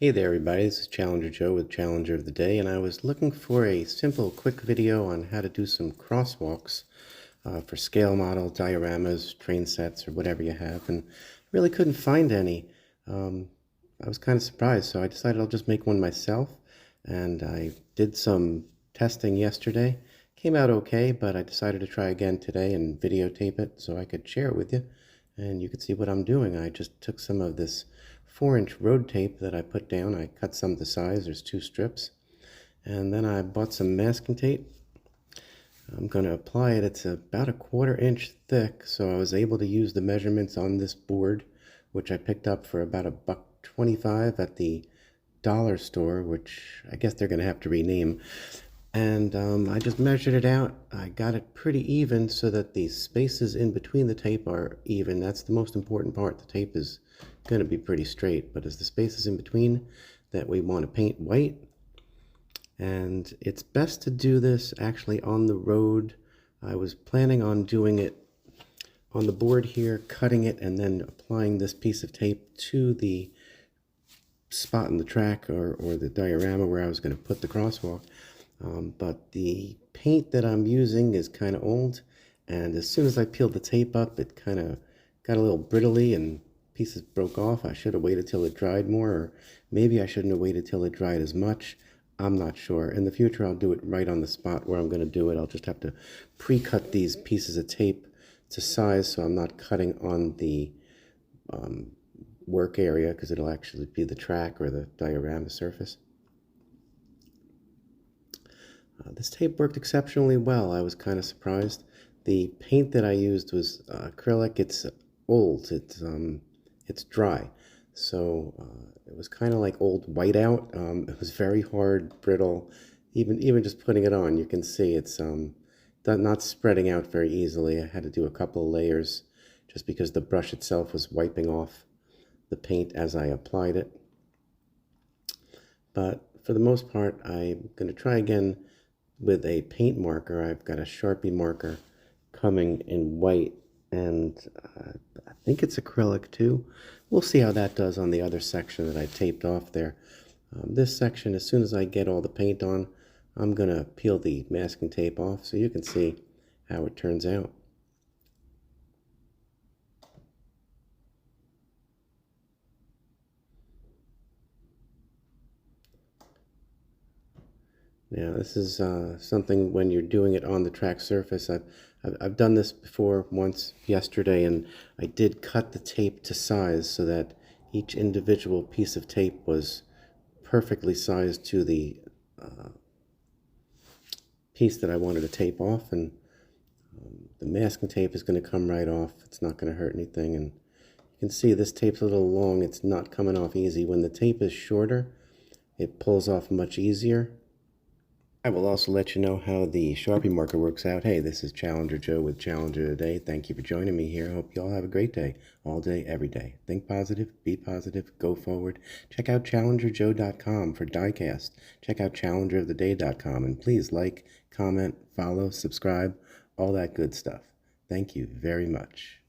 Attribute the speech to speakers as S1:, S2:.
S1: Hey there everybody, this is Challenger Joe with Challenger of the Day, and I was looking for a simple quick video on how to do some crosswalks for scale model, dioramas, train sets, or whatever you have, and really couldn't find any. I was kind of surprised, so I decided I'll just make one myself, and I did some testing yesterday. Came out okay, but I decided to try again today and videotape it so I could share it with you, and you could see what I'm doing. I just took some of this 4-inch road tape that I put down. I cut some to size. There's 2 strips. And then I bought some masking tape. I'm going to apply it. It's about a 1/4 inch thick, so I was able to use the measurements on this board, which I picked up for about $1.25 at the dollar store, which I guess they're going to have to rename. And I just measured it out. I got it pretty even so that the spaces in between the tape are even. That's the most important part. The tape is going to be pretty straight, but it's the spaces in between that we want to paint white. And it's best to do this actually on the road. I was planning on doing it on the board here, cutting it, and then applying this piece of tape to the spot in the track or the diorama where I was going to put the crosswalk. But the paint that I'm using is kind of old, and as soon as I peeled the tape up, it kind of got a little brittly and pieces broke off. I should have waited till it dried more, or maybe I shouldn't have waited till it dried as much. I'm not sure. In the future, I'll do it right on the spot where I'm going to do it. I'll just have to pre-cut these pieces of tape to size so I'm not cutting on the work area, because it'll actually be the track or the diorama surface. This tape worked exceptionally well. I was kind of surprised. The paint that I used was acrylic. It's old. It's dry, so it was kind of like old whiteout. It was very hard, brittle. Even just putting it on, you can see it's not spreading out very easily. I had to do a couple of layers just because the brush itself was wiping off the paint as I applied it. But for the most part, I'm going to try again with a paint marker. I've got a Sharpie marker coming in white, and I think it's acrylic too. We'll see how that does on the other section that I taped off there. This section, as soon as I get all the paint on, I'm going to peel the masking tape off so you can see how it turns out. Now, this is something when you're doing it on the track surface. I've done this before once yesterday, and I did cut the tape to size so that each individual piece of tape was perfectly sized to the piece that I wanted to tape off, and the masking tape is going to come right off. It's not going to hurt anything, and you can see this tape's a little long. It's not coming off easy. When the tape is shorter, it pulls off much easier. I will also let you know how the Sharpie marker works out. Hey, this is Challenger Joe with Challenger Today. Thank you for joining me here. I hope you all have a great day, all day, every day. Think positive, be positive, go forward. Check out challengerjoe.com for diecast. Check out challengeroftheday.com, and please like, comment, follow, subscribe, all that good stuff. Thank you very much.